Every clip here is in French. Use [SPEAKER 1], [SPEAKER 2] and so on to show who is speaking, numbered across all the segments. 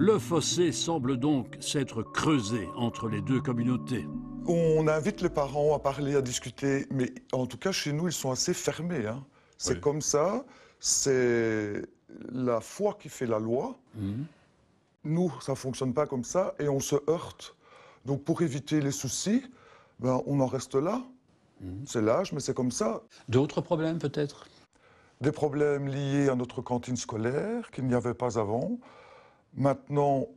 [SPEAKER 1] Le fossé semble donc s'être creusé entre les deux communautés.
[SPEAKER 2] On invite les parents à parler, à discuter, mais en tout cas chez nous, ils sont assez fermés. Hein. C'est comme ça, c'est la foi qui fait la loi. Nous, ça ne fonctionne pas comme ça et on se heurte. Donc pour éviter les soucis, ben, on en reste là. C'est l'âge, mais c'est comme ça.
[SPEAKER 1] D'autres problèmes peut-être?
[SPEAKER 2] Des problèmes liés à notre cantine scolaire qu'il n'y avait pas avant. Maintenant,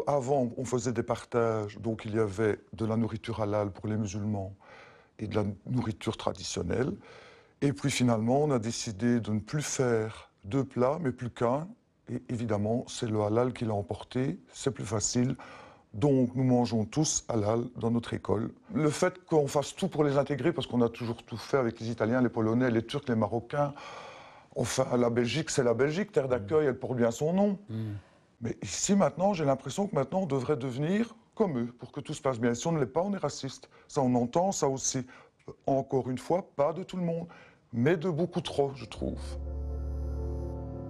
[SPEAKER 2] avant, on faisait des partages, donc il y avait de la nourriture halal pour les musulmans et de la nourriture traditionnelle. Et puis finalement, on a décidé de ne plus faire deux plats, mais plus qu'un. Et évidemment, c'est le halal qui l'a emporté, c'est plus facile. Donc nous mangeons tous halal dans notre école. Le fait qu'on fasse tout pour les intégrer, parce qu'on a toujours tout fait avec les Italiens, les Polonais, les Turcs, les Marocains. Enfin, la Belgique, c'est la Belgique, terre d'accueil, elle porte bien son nom. Mais ici, maintenant, j'ai l'impression que maintenant, on devrait devenir comme eux, pour que tout se passe bien. Si on ne l'est pas, on est raciste. Ça, on entend ça aussi. Encore une fois, pas de tout le monde, mais de beaucoup trop, je trouve.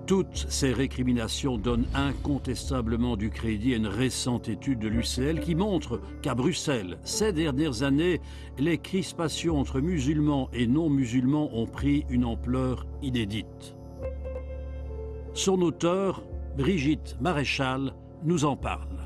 [SPEAKER 1] Toutes ces récriminations donnent incontestablement du crédit à une récente étude de l'UCL qui montre qu'à Bruxelles, ces dernières années, les crispations entre musulmans et non-musulmans ont pris une ampleur inédite. Son auteur, Brigitte Maréchal, nous en parle.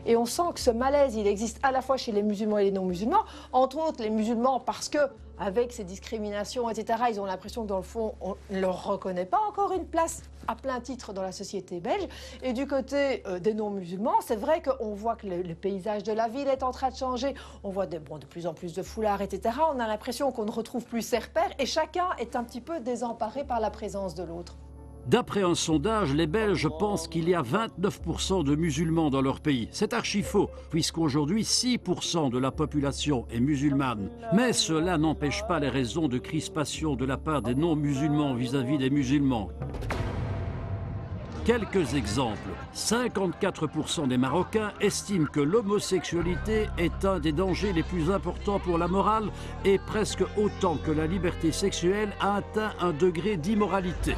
[SPEAKER 3] Et on sent que ce malaise, il existe à la fois chez les musulmans et les non-musulmans. Entre autres, les musulmans, parce que avec ces discriminations, etc., ils ont l'impression que dans le fond, on ne leur reconnaît pas encore une place à plein titre dans la société belge. Et du côté des non-musulmans, c'est vrai qu'on voit que le paysage de la ville est en train de changer. On voit de plus en plus de foulards, etc. On a l'impression qu'on ne retrouve plus ses repères et chacun est un petit peu désemparé par la présence de l'autre.
[SPEAKER 1] D'après un sondage, les Belges pensent qu'il y a 29% de musulmans dans leur pays. C'est archi faux, puisqu'aujourd'hui 6% de la population est musulmane. Mais cela n'empêche pas les raisons de crispation de la part des non-musulmans vis-à-vis des musulmans. Quelques exemples. 54% des Marocains estiment que l'homosexualité est un des dangers les plus importants pour la morale et presque autant que la liberté sexuelle a atteint un degré d'immoralité.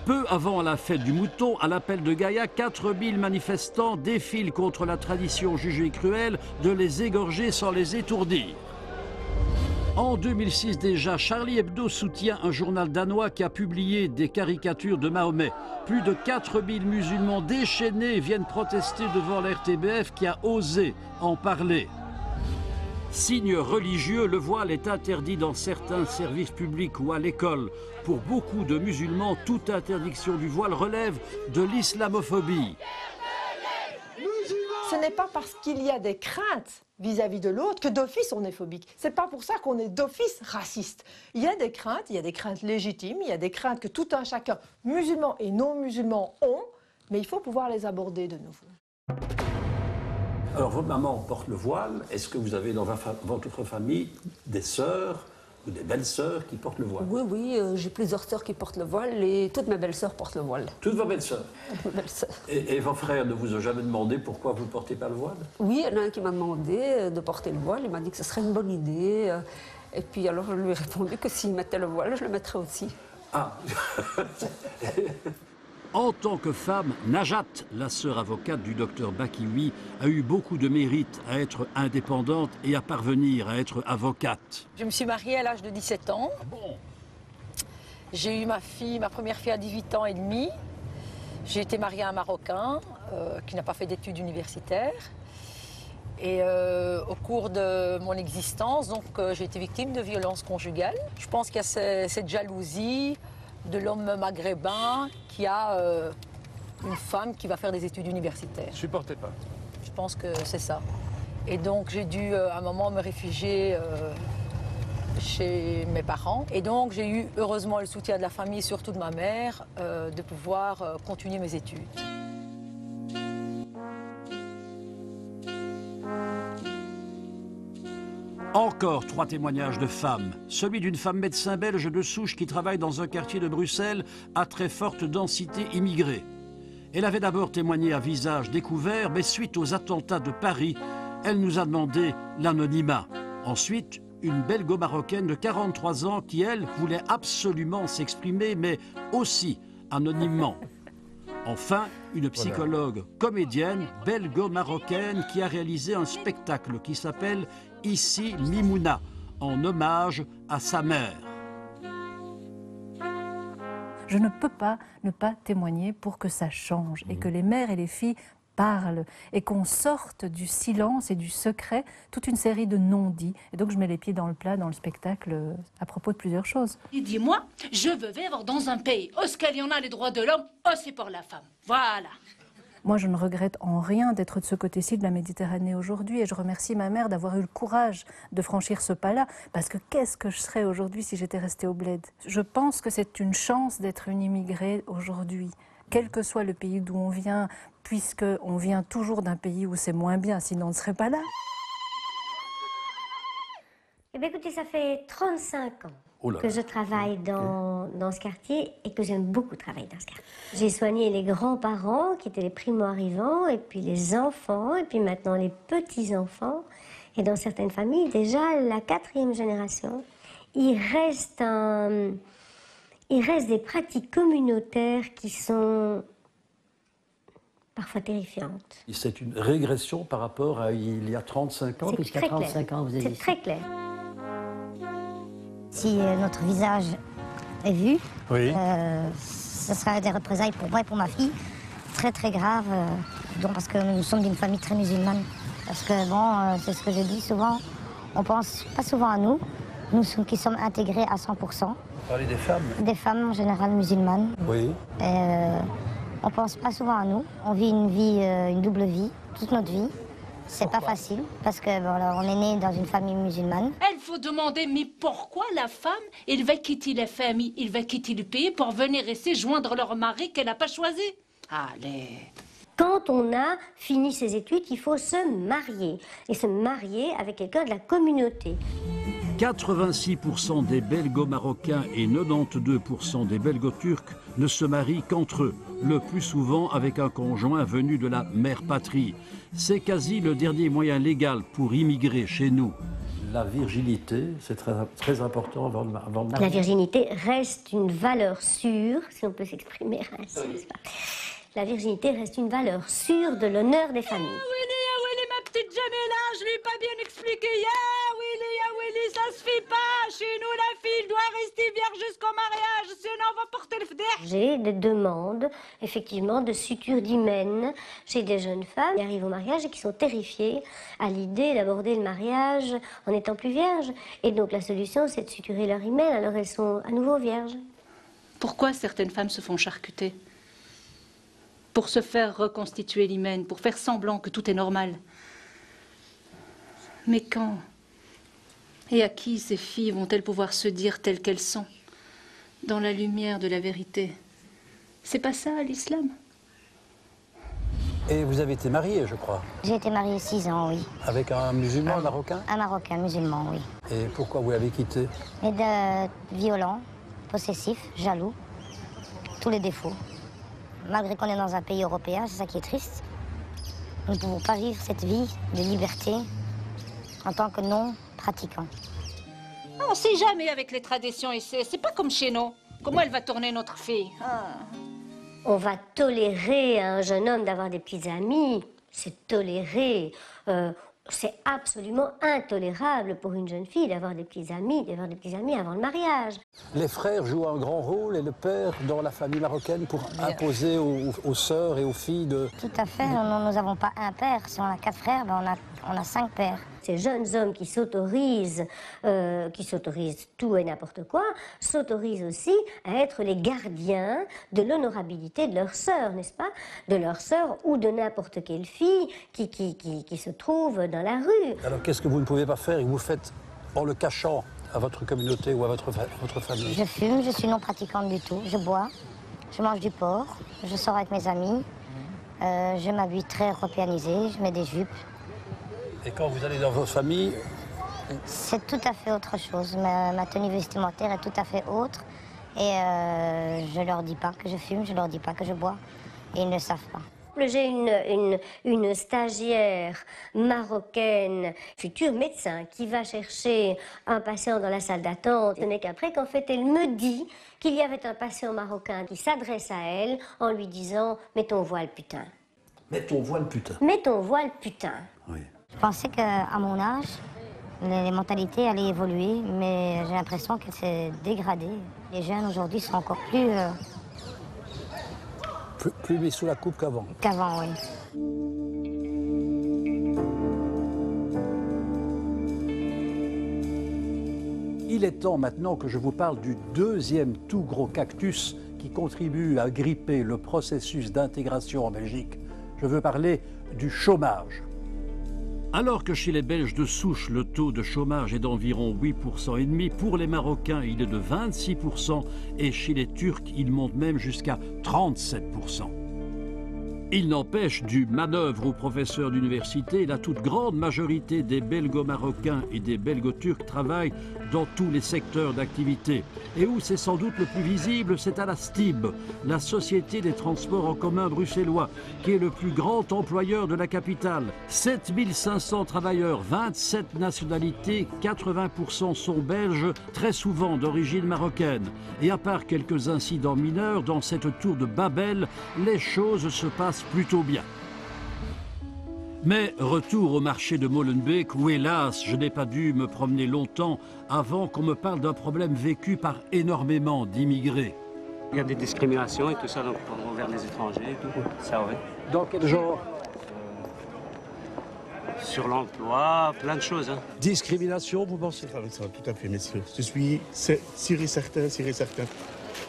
[SPEAKER 1] Peu avant la fête du mouton, à l'appel de Gaïa, 4000 manifestants défilent contre la tradition jugée cruelle de les égorger sans les étourdir. En 2006 déjà, Charlie Hebdo soutient un journal danois qui a publié des caricatures de Mahomet. Plus de 4000 musulmans déchaînés viennent protester devant l'RTBF qui a osé en parler. Signe religieux, le voile est interdit dans certains services publics ou à l'école. Pour beaucoup de musulmans, toute interdiction du voile relève de l'islamophobie.
[SPEAKER 3] Ce n'est pas parce qu'il y a des craintes vis-à-vis de l'autre que d'office on est phobique. C'est pas pour ça qu'on est d'office raciste. Il y a des craintes légitimes, il y a des craintes que tout un chacun, musulmans et non-musulmans, ont, mais il faut pouvoir les aborder de nouveau.
[SPEAKER 1] Alors, votre maman porte le voile. Est-ce que vous avez dans votre famille des sœurs ou des belles-sœurs qui portent le voile?
[SPEAKER 4] Oui, oui, j'ai plusieurs sœurs qui portent le voile et toutes mes belles-sœurs portent le voile.
[SPEAKER 1] Toutes vos belles-sœurs?
[SPEAKER 4] Mes belles-sœurs.
[SPEAKER 1] Et vos frères ne vous ont jamais demandé pourquoi vous ne portez pas le voile?
[SPEAKER 4] Oui, il y en a un qui m'a demandé de porter le voile. Il m'a dit que ce serait une bonne idée. Et puis alors, je lui ai répondu que s'il mettait le voile, je le mettrais aussi.
[SPEAKER 1] Ah. En tant que femme, Najat, la sœur avocate du docteur Bakioui, a eu beaucoup de mérite à être indépendante et à parvenir à être avocate.
[SPEAKER 5] Je me suis mariée à l'âge de 17 ans.
[SPEAKER 1] Ah bon?
[SPEAKER 5] J'ai eu ma première fille à 18 ans et demi. J'ai été mariée à un Marocain qui n'a pas fait d'études universitaires. Et au cours de mon existence, donc, j'ai été victime de violences conjugales. Je pense qu'il y a cette jalousie de l'homme maghrébin qui a une femme qui va faire des études universitaires.
[SPEAKER 1] Supportez pas.
[SPEAKER 5] Je pense que c'est ça. Et donc j'ai dû à un moment me réfugier chez mes parents. Et donc j'ai eu heureusement le soutien de la famille, surtout de ma mère, de pouvoir continuer mes études.
[SPEAKER 1] Encore 3 témoignages de femmes. Celui d'une femme médecin belge de souche qui travaille dans un quartier de Bruxelles à très forte densité immigrée. Elle avait d'abord témoigné à visage découvert, mais suite aux attentats de Paris, elle nous a demandé l'anonymat. Ensuite, une belgo-marocaine de 43 ans qui, elle, voulait absolument s'exprimer, mais aussi anonymement. Enfin, une psychologue comédienne belgo-marocaine qui a réalisé un spectacle qui s'appelle « Ici Mimouna » en hommage à sa mère.
[SPEAKER 6] Je ne peux pas ne pas témoigner pour que ça change et que les mères et les filles parlent et qu'on sorte du silence et du secret toute une série de non-dits. Et donc je mets les pieds dans le plat dans le spectacle à propos de plusieurs choses.
[SPEAKER 7] Il dit, moi, je veux vivre dans un pays où il y en a les droits de l'homme, aussi pour la femme. Voilà.
[SPEAKER 6] Moi, je ne regrette en rien d'être de ce côté-ci de la Méditerranée aujourd'hui et je remercie ma mère d'avoir eu le courage de franchir ce pas-là parce que qu'est-ce que je serais aujourd'hui si j'étais restée au bled? Je pense que c'est une chance d'être une immigrée aujourd'hui, quel que soit le pays d'où on vient, puisqu'on vient toujours d'un pays où c'est moins bien, sinon on ne serait pas là.
[SPEAKER 8] Eh bien, écoutez, ça fait 35 ans que je travaille dans ce quartier et que j'aime beaucoup travailler dans ce quartier. J'ai soigné les grands-parents qui étaient les primo-arrivants et puis les enfants et puis maintenant les petits-enfants. Et dans certaines familles, déjà la 4e génération, il reste des pratiques communautaires qui sont parfois terrifiantes.
[SPEAKER 9] C'est une régression par rapport à il y a 35 ans,
[SPEAKER 8] puisqu'il y a 35 ans, vous avez dit. C'est très clair.
[SPEAKER 10] Si notre visage est vu,
[SPEAKER 9] oui.
[SPEAKER 10] Ce sera des représailles pour moi et pour ma fille, très très graves, donc parce que nous sommes d'une famille très musulmane. Parce que bon, c'est ce que je dis souvent, on pense pas souvent à nous qui sommes intégrés à 100%.
[SPEAKER 9] Vous parlez des femmes? Des
[SPEAKER 10] femmes en général musulmanes.
[SPEAKER 9] Oui.
[SPEAKER 10] On pense pas souvent à nous, on vit une double vie, toute notre vie. C'est pas facile, parce que bon, alors, on est né dans une famille musulmane.
[SPEAKER 7] Il faut demander, mais pourquoi la femme, elle va quitter la famille, elle va quitter le pays pour venir ici joindre leur mari qu'elle n'a pas choisi? Allez.
[SPEAKER 8] Quand on a fini ses études, il faut se marier. Et se marier avec quelqu'un de la communauté.
[SPEAKER 1] 86% des belgo-marocains et 92% des belgo-turcs ne se marient qu'entre eux, le plus souvent avec un conjoint venu de la mère patrie. C'est quasi le dernier moyen légal pour immigrer chez nous.
[SPEAKER 9] La virginité, c'est très important avant le mariage.
[SPEAKER 8] La virginité reste une valeur sûre, si on peut s'exprimer ainsi, n'est-ce pas? La virginité reste une valeur sûre de l'honneur des familles.
[SPEAKER 7] Willy, ma petite Jamila, je lui ai pas bien expliqué. Willy, ça se fait pas. Chez nous, la fille doit rester vierge jusqu'au mariage, sinon on va porter le fder.
[SPEAKER 8] J'ai des demandes, effectivement, de suture d'hymen chez des jeunes femmes qui arrivent au mariage et qui sont terrifiées à l'idée d'aborder le mariage en étant plus vierges. Et donc la solution, c'est de suturer leur hymen, alors elles sont à nouveau vierges.
[SPEAKER 7] Pourquoi certaines femmes se font charcuter? Pour se faire reconstituer l'hymen, pour faire semblant que tout est normal. Mais quand et à qui ces filles vont-elles pouvoir se dire telles qu'elles sont, dans la lumière de la vérité? C'est pas ça, l'islam?
[SPEAKER 9] Et vous avez été mariée, je crois?
[SPEAKER 10] J'ai été mariée 6 ans, oui.
[SPEAKER 9] Avec un musulman, un marocain?
[SPEAKER 10] Un marocain, musulman, oui.
[SPEAKER 9] Et pourquoi vous l'avez quitté?
[SPEAKER 10] Mais violent, possessif, jaloux, tous les défauts. Malgré qu'on est dans un pays européen, c'est ça qui est triste. Nous ne pouvons pas vivre cette vie de liberté en tant que non-pratiquants.
[SPEAKER 7] On ne sait jamais avec les traditions ici. C'est pas comme chez nous. Comment elle va tourner notre fille?
[SPEAKER 8] On va tolérer à un jeune homme d'avoir des petits amis. C'est tolérer. C'est absolument intolérable pour une jeune fille d'avoir des petits amis avant le mariage.
[SPEAKER 9] Les frères jouent un grand rôle et le père dans la famille marocaine pour imposer aux sœurs et aux filles de...
[SPEAKER 10] Tout à fait, nous n'avons pas un père. Si on a 4 frères, ben on a 5 pères.
[SPEAKER 8] Ces jeunes hommes qui s'autorisent tout et n'importe quoi, s'autorisent aussi à être les gardiens de l'honorabilité de leur sœur, n'est-ce pas? De leur sœur ou de n'importe quelle fille qui se trouve dans la rue.
[SPEAKER 9] Alors qu'est-ce que vous ne pouvez pas faire et que vous faites en le cachant à votre communauté ou à votre famille?
[SPEAKER 10] Je fume, je suis non pratiquante du tout, je bois, je mange du porc, je sors avec mes amis, je m'habille très européanisée, je mets des jupes.
[SPEAKER 9] Et quand vous allez dans votre famille?
[SPEAKER 10] C'est tout à fait autre chose. Ma tenue vestimentaire est tout à fait autre. Et je leur dis pas que je fume, je leur dis pas que je bois. Et ils ne savent pas.
[SPEAKER 8] J'ai une stagiaire marocaine, futur médecin, qui va chercher un patient dans la salle d'attente. Ce n'est qu'après qu'en fait elle me dit qu'il y avait un patient marocain qui s'adresse à elle en lui disant « Mets ton voile, putain ».
[SPEAKER 1] Mets ton voile, putain.
[SPEAKER 8] Mets ton voile, putain.
[SPEAKER 1] Oui.
[SPEAKER 10] Je pensais qu'à mon âge, les mentalités allaient évoluer, mais j'ai l'impression qu'elles s'est dégradée. Les jeunes aujourd'hui sont encore
[SPEAKER 9] plus mis sous la coupe qu'avant.
[SPEAKER 10] Qu'avant, oui.
[SPEAKER 1] Il est temps maintenant que je vous parle du deuxième tout gros cactus qui contribue à gripper le processus d'intégration en Belgique. Je veux parler du chômage. Alors que chez les Belges de souche, le taux de chômage est d'environ 8,5%, pour les Marocains, il est de 26%, et chez les Turcs, il monte même jusqu'à 37%. Il n'empêche, du manœuvre aux professeurs d'université, la toute grande majorité des Belgo-Marocains et des Belgo-Turcs travaillent dans tous les secteurs d'activité. Et où c'est sans doute le plus visible, c'est à la STIB, la Société des transports en commun bruxellois, qui est le plus grand employeur de la capitale. 7500 travailleurs, 27 nationalités, 80% sont belges, très souvent d'origine marocaine. Et à part quelques incidents mineurs, dans cette tour de Babel, les choses se passent plutôt bien. Mais retour au marché de Molenbeek où, hélas, je n'ai pas dû me promener longtemps avant qu'on me parle d'un problème vécu par énormément d'immigrés.
[SPEAKER 11] Il y a des discriminations et tout ça donc, envers les étrangers et tout. Ça, oui.
[SPEAKER 1] Dans quel genre?
[SPEAKER 11] Sur l'emploi, plein de choses. Hein.
[SPEAKER 1] Discrimination, vous pensez?
[SPEAKER 12] Ça, tout à fait, messieurs. Je suis sûr et certain.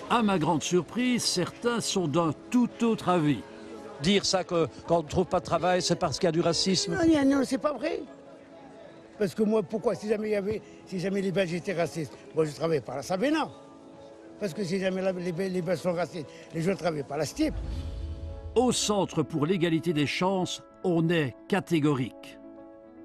[SPEAKER 1] À ma grande surprise, certains sont d'un tout autre avis. Dire ça que quand on ne trouve pas de travail, c'est parce qu'il y a du racisme?
[SPEAKER 13] Non, c'est pas vrai. Parce que moi, pourquoi? Si jamais les Belges étaient racistes, moi je travaille par la Sabena. Parce que si jamais les Belges sont racistes, les gens travaillent par la STIB.
[SPEAKER 1] Au Centre pour l'égalité des chances, on est catégorique.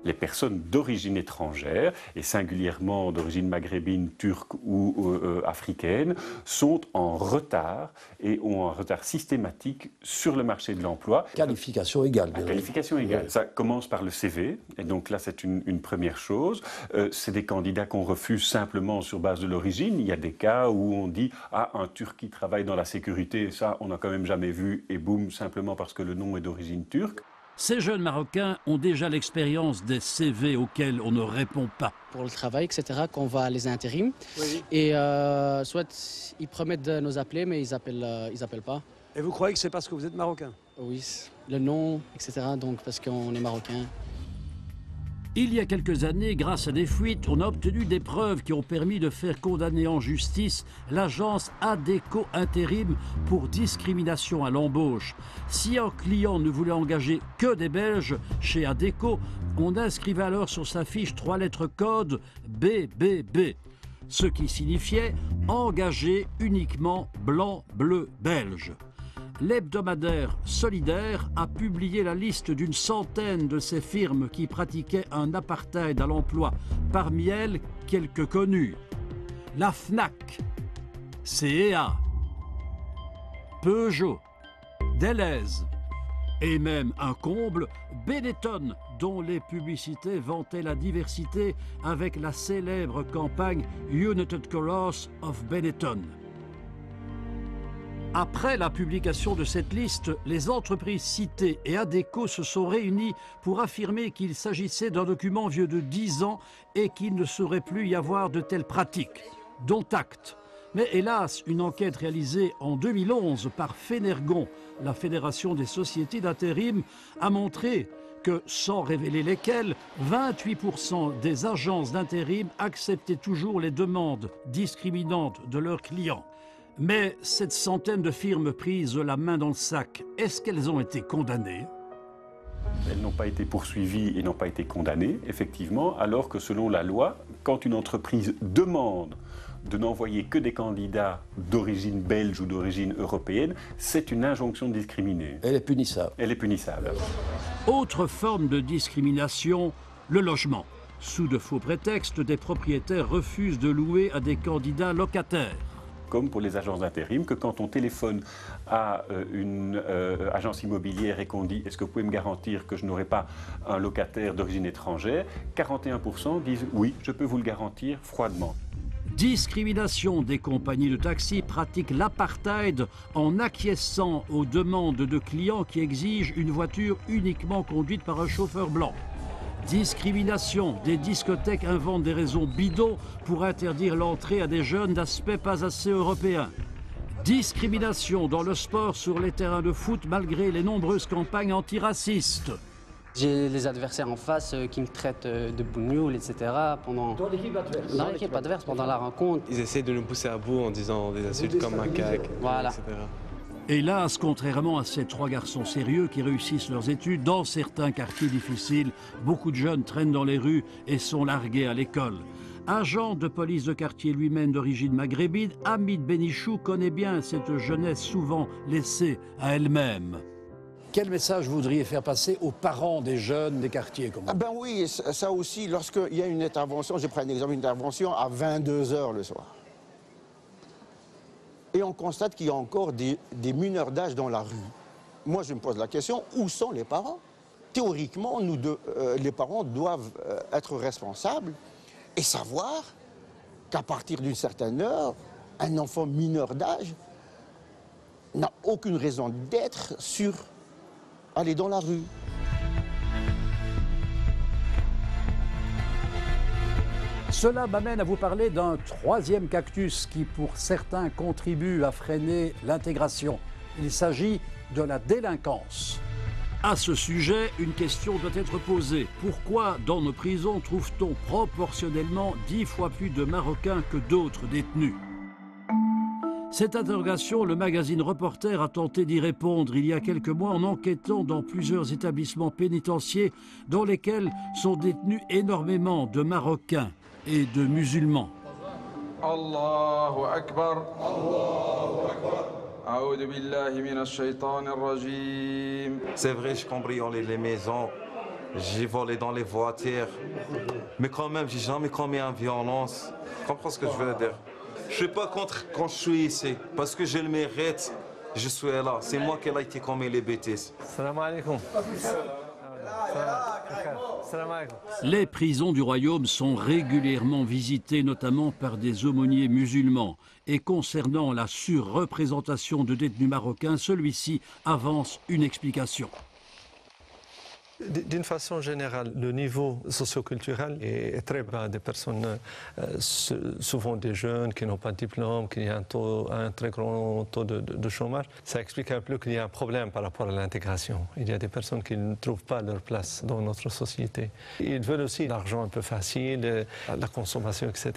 [SPEAKER 14] Les personnes d'origine étrangère, et singulièrement d'origine maghrébine, turque ou africaine, sont en retard et ont un retard systématique sur le marché de l'emploi.
[SPEAKER 1] Qualification égale.
[SPEAKER 14] Qualification égale. Ça commence par le CV, et donc là c'est une première chose. C'est des candidats qu'on refuse simplement sur base de l'origine. Il y a des cas où on dit « Ah, un Turc qui travaille dans la sécurité, ça on n'a quand même jamais vu » et boum, simplement parce que le nom est d'origine turque. Ces jeunes Marocains ont déjà l'expérience des CV auxquels on ne répond pas.
[SPEAKER 15] Pour le travail, etc., qu'on va à les intérims. Oui. Et soit ils promettent de nous appeler, mais ils appellent pas.
[SPEAKER 1] Et vous croyez que c'est parce que vous êtes Marocain?
[SPEAKER 15] Oui, le nom, etc., donc parce qu'on est Marocain.
[SPEAKER 1] Il y a quelques années, grâce à des fuites, on a obtenu des preuves qui ont permis de faire condamner en justice l'agence Adecco Intérim pour discrimination à l'embauche. Si un client ne voulait engager que des Belges chez Adecco, on inscrivait alors sur sa fiche 3 lettres code BBB, ce qui signifiait engager uniquement blanc, bleu, belge. L'hebdomadaire Solidaire a publié la liste d'une centaine de ces firmes qui pratiquaient un apartheid à l'emploi. Parmi elles, quelques connues. La Fnac, CEA, Peugeot, Deleuze et même un comble, Benetton, dont les publicités vantaient la diversité avec la célèbre campagne United Colors of Benetton. Après la publication de cette liste, les entreprises citées et Adecco se sont réunies pour affirmer qu'il s'agissait d'un document vieux de 10 ans et qu'il ne saurait plus y avoir de telles pratiques, dont acte. Mais hélas, une enquête réalisée en 2011 par Fénergon, la Fédération des sociétés d'intérim, a montré que, sans révéler lesquelles, 28% des agences d'intérim acceptaient toujours les demandes discriminantes de leurs clients. Mais cette centaine de firmes prises la main dans le sac, est-ce qu'elles ont été condamnées?
[SPEAKER 14] Elles n'ont pas été poursuivies et n'ont pas été condamnées, effectivement, alors que selon la loi, quand une entreprise demande de n'envoyer que des candidats d'origine belge ou d'origine européenne, c'est une injonction de discriminer.
[SPEAKER 1] Elle est punissable.
[SPEAKER 14] Elle est punissable.
[SPEAKER 1] Autre forme de discrimination, le logement. Sous de faux prétextes, des propriétaires refusent de louer à des candidats locataires.
[SPEAKER 14] comme pour les agences d'intérim, que quand on téléphone à une agence immobilière et qu'on dit « Est-ce que vous pouvez me garantir que je n'aurai pas un locataire d'origine étrangère ?» 41% disent « Oui, je peux vous le garantir froidement ».
[SPEAKER 1] Discrimination des compagnies de taxi pratiquent l'apartheid en acquiesçant aux demandes de clients qui exigent une voiture uniquement conduite par un chauffeur blanc. Discrimination, des discothèques inventent des raisons bidons pour interdire l'entrée à des jeunes d'aspect pas assez européen. Discrimination dans le sport sur les terrains de foot malgré les nombreuses campagnes antiracistes.
[SPEAKER 15] J'ai les adversaires en face qui me traitent de bougnoule, etc. Dans l'équipe adverse. Dans l'équipe adverse, pendant la rencontre.
[SPEAKER 16] Ils essaient de nous pousser à bout en disant des insultes comme macaque,
[SPEAKER 15] voilà.
[SPEAKER 16] etc.
[SPEAKER 1] Hélas, contrairement à ces trois garçons sérieux qui réussissent leurs études, dans certains quartiers difficiles, beaucoup de jeunes traînent dans les rues et sont largués à l'école. Agent de police de quartier lui-même d'origine maghrébine, Hamid Benichou connaît bien cette jeunesse souvent laissée à elle-même.
[SPEAKER 17] Quel message vous voudriez faire passer aux parents des jeunes des quartiers comme
[SPEAKER 18] Ben oui, ça aussi, lorsqu'il y a une intervention, je prends un exemple, une intervention à 22 h le soir. Et on constate qu'il y a encore des mineurs d'âge dans la rue. Moi, je me pose la question, où sont les parents? Théoriquement, les parents doivent être responsables et savoir qu'à partir d'une certaine heure, un enfant mineur d'âge n'a aucune raison d'être sur aller dans la rue.
[SPEAKER 17] Cela m'amène à vous parler d'un troisième cactus qui, pour certains, contribue à freiner l'intégration. Il s'agit de la délinquance.
[SPEAKER 1] À ce sujet, une question doit être posée. Pourquoi, dans nos prisons, trouve-t-on proportionnellement 10 fois plus de Marocains que d'autres détenus? Cette interrogation, le magazine Reporter a tenté d'y répondre il y a quelques mois en enquêtant dans plusieurs établissements pénitentiaires dans lesquels sont détenus énormément de Marocains et de musulmans.
[SPEAKER 19] Allahu Akbar. Allahu Akbar.
[SPEAKER 20] C'est vrai, je cambriolais les maisons, j'ai volé dans les voitures, mais quand même, j'ai jamais commis une violence. Tu comprends ce que je veux dire? Je suis pas contre quand je suis ici, parce que je le mérite, je suis là. C'est moi qui ai été commis les bêtises.
[SPEAKER 19] Salam alaikum.
[SPEAKER 1] Les prisons du royaume sont régulièrement visitées, notamment par des aumôniers musulmans. Et concernant la surreprésentation de détenus marocains, celui-ci avance une explication.
[SPEAKER 19] D'une façon générale, le niveau socioculturel est très bas. Des personnes, souvent des jeunes qui n'ont pas de diplôme, qui ont un très grand taux de chômage. Ça explique un peu qu'il y a un problème par rapport à l'intégration. Il y a des personnes qui ne trouvent pas leur place dans notre société. Ils veulent aussi l'argent un peu facile, la consommation, etc.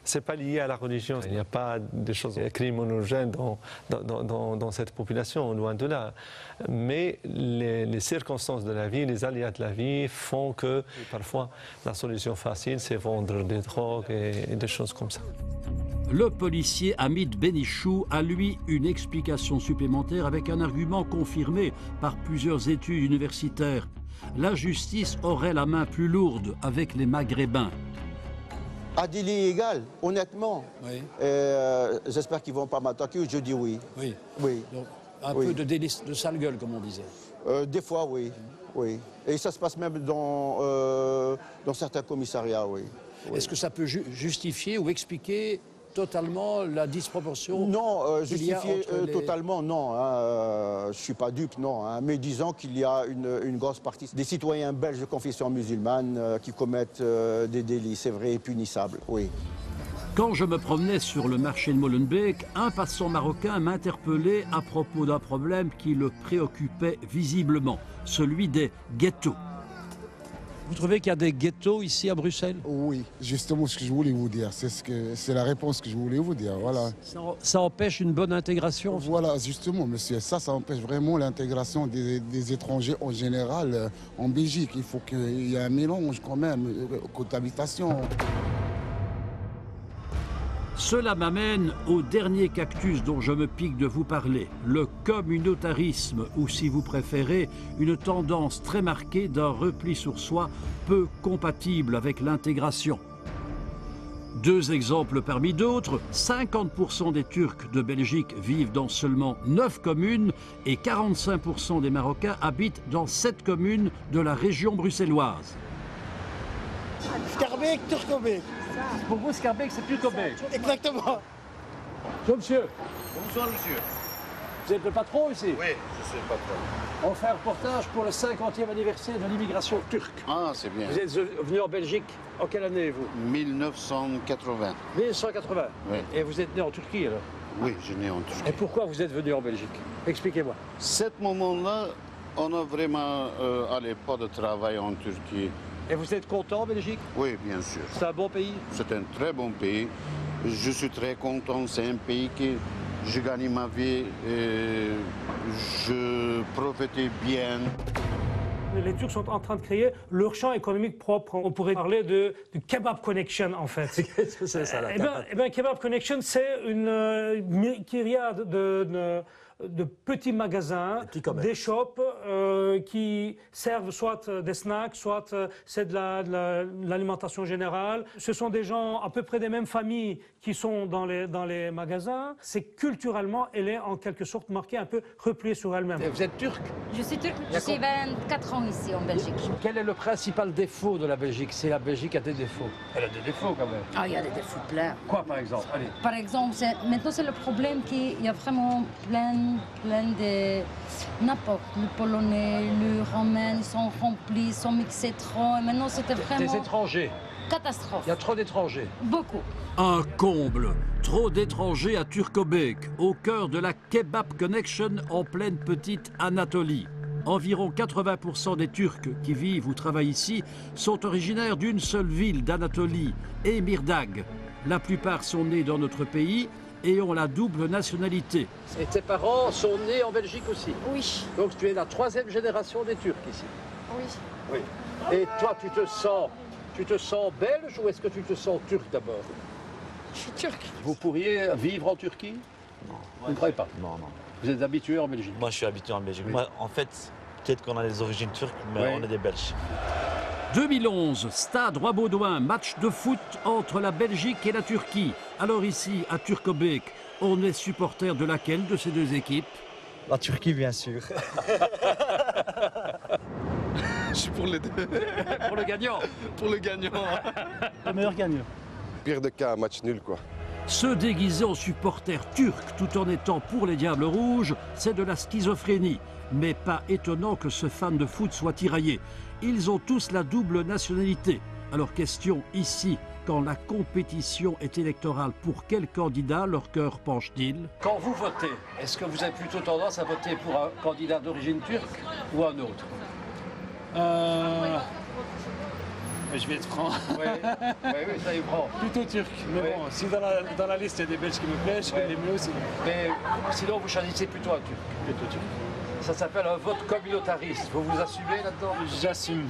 [SPEAKER 19] Ce n'est pas lié à la religion. Il n'y a pas de choses criminogènes dans cette population, loin de là. Mais les circonstances de la vie, les aléas de la vie font que parfois la solution facile, c'est vendre des drogues et des choses comme ça.
[SPEAKER 1] Le policier Hamid Benichou a lui une explication supplémentaire avec un argument confirmé par plusieurs études universitaires. La justice aurait la main plus lourde avec les Maghrébins.
[SPEAKER 18] À délit égal, honnêtement, oui. J'espère qu'ils ne vont pas m'attaquer, je dis oui.
[SPEAKER 17] Oui.
[SPEAKER 18] Oui.
[SPEAKER 17] Donc, un peu de délice, de sale gueule, comme on disait.
[SPEAKER 18] Des fois, oui. Oui. Et ça se passe même dans certains commissariats, oui.
[SPEAKER 17] Est-ce que ça peut justifier ou expliquer totalement la disproportion?
[SPEAKER 18] Non, justifier totalement, non. Je ne suis pas dupe, non. Mais disons qu'il y a une grosse partie des citoyens belges de confession musulmane qui commettent des délits, c'est vrai, et punissables, oui.
[SPEAKER 1] Quand je me promenais sur le marché de Molenbeek, un passant marocain m'interpellait à propos d'un problème qui le préoccupait visiblement, celui des ghettos.
[SPEAKER 17] Vous trouvez qu'il y a des ghettos ici à Bruxelles?
[SPEAKER 21] Oui, justement ce que je voulais vous dire. C'est la réponse que je voulais vous dire. Voilà.
[SPEAKER 17] Ça empêche une bonne intégration?
[SPEAKER 21] Voilà, justement, monsieur. Ça empêche vraiment l'intégration des étrangers en général en Belgique. Il faut qu'il y ait un mélange quand même, cohabitation.
[SPEAKER 1] Cela m'amène au dernier cactus dont je me pique de vous parler, le communautarisme, ou si vous préférez, une tendance très marquée d'un repli sur soi peu compatible avec l'intégration. Deux exemples parmi d'autres, 50% des Turcs de Belgique vivent dans seulement 9 communes et 45% des Marocains habitent dans 7 communes de la région bruxelloise.
[SPEAKER 13] Schaerbeek, Turcobeek.
[SPEAKER 17] Pour vous, Schaerbeek, c'est Turcobeek.
[SPEAKER 13] Exactement.
[SPEAKER 17] Bonjour, monsieur.
[SPEAKER 2] Bonsoir, monsieur.
[SPEAKER 17] Vous êtes le patron ici?
[SPEAKER 2] Oui, je suis le patron.
[SPEAKER 17] On fait un reportage pour le 50e anniversaire de l'immigration turque.
[SPEAKER 2] Ah, c'est bien.
[SPEAKER 17] Vous êtes venu en Belgique en quelle année, vous?
[SPEAKER 2] 1980.
[SPEAKER 17] 1980.
[SPEAKER 2] Oui.
[SPEAKER 17] Et vous êtes né en Turquie, alors?
[SPEAKER 2] Oui, je suis né en Turquie.
[SPEAKER 17] Et pourquoi vous êtes venu en Belgique? Expliquez-moi.
[SPEAKER 2] Cet moment-là, on a vraiment pas de travail en Turquie.
[SPEAKER 17] Et vous êtes content en Belgique?
[SPEAKER 2] Oui, bien sûr.
[SPEAKER 17] C'est un bon pays?
[SPEAKER 2] C'est un très bon pays. Je suis très content. C'est un pays que je gagne ma vie et je profitais bien.
[SPEAKER 22] Les Turcs sont en train de créer leur champ économique propre. On pourrait parler de Kebab Connection, en fait.
[SPEAKER 17] Qu'est-ce que c'est ça, là?
[SPEAKER 22] Kebab Connection, c'est une myriade de petits magasins, des shops qui servent soit des snacks, soit c'est de l'alimentation générale. Ce sont des gens à peu près des mêmes familles qui sont dans les magasins. C'est culturellement, elle est en quelque sorte marquée, un peu repliée sur elle-même.
[SPEAKER 17] Et vous êtes turc?
[SPEAKER 23] Je suis turc, je suis 24 ans ici en Belgique.
[SPEAKER 17] Quel est le principal défaut de la Belgique? Si la Belgique a des défauts. Elle a des défauts quand même.
[SPEAKER 23] Ah, il y a des défauts pleins.
[SPEAKER 17] Quoi par exemple? Allez.
[SPEAKER 23] Par exemple, maintenant c'est le problème qu'il y a vraiment plein de n'importe. Le polonais, le romain, ils sont remplis, ils sont mixés trop. Et maintenant c'était vraiment...
[SPEAKER 17] Des étrangers.
[SPEAKER 23] Catastrophe.
[SPEAKER 17] Il y a trop d'étrangers.
[SPEAKER 23] Beaucoup.
[SPEAKER 1] Un comble. Trop d'étrangers à Turcobeek, au cœur de la Kebab Connection en pleine petite Anatolie. Environ 80% des Turcs qui vivent ou travaillent ici sont originaires d'une seule ville d'Anatolie, Emirdağ. La plupart sont nés dans notre pays et ont la double nationalité.
[SPEAKER 17] Et tes parents sont nés en Belgique aussi?
[SPEAKER 23] Oui.
[SPEAKER 17] Donc tu es la 3e génération des Turcs ici?
[SPEAKER 23] Oui.
[SPEAKER 17] Oui. Et toi, tu te sens belge ou est-ce que tu te sens turc d'abord?
[SPEAKER 23] Je suis turc.
[SPEAKER 17] Vous pourriez vivre en Turquie? Non. Vous ne croyez pas?
[SPEAKER 24] Non, non.
[SPEAKER 17] Vous êtes habitué en Belgique?
[SPEAKER 24] Moi, je suis habitué en Belgique. Oui. Moi, en fait, peut-être qu'on a des origines turques, mais
[SPEAKER 17] oui.
[SPEAKER 24] On est des Belges.
[SPEAKER 1] 2011, Stade Roi-Baudouin, match de foot entre la Belgique et la Turquie. Alors ici, à Turcobeek, on est supporter de laquelle de ces deux équipes?
[SPEAKER 24] La Turquie, bien sûr.
[SPEAKER 16] Je suis pour les deux.
[SPEAKER 17] Pour le gagnant.
[SPEAKER 16] Pour le gagnant.
[SPEAKER 17] Le meilleur gagnant.
[SPEAKER 25] Pire de cas, un match nul, quoi.
[SPEAKER 1] Se déguiser en supporter turc tout en étant pour les Diables Rouges, c'est de la schizophrénie. Mais pas étonnant que ce fan de foot soit tiraillé. Ils ont tous la double nationalité. Alors question ici, quand la compétition est électorale, pour quel candidat leur cœur penche-t-il?
[SPEAKER 17] Quand vous votez, est-ce que vous avez plutôt tendance à voter pour un candidat d'origine turque ou un autre?
[SPEAKER 26] Je vais être franc.
[SPEAKER 17] Oui, ça y prend.
[SPEAKER 26] Plutôt turc. Mais bon, si dans la liste il y a des Belges qui me plaisent, je les mets aussi.
[SPEAKER 17] Mais sinon, vous choisissez plutôt un turc.
[SPEAKER 26] Plutôt turc.
[SPEAKER 17] Ça s'appelle un vote communautariste. Vous vous assumez là-dedans?
[SPEAKER 26] J'assume.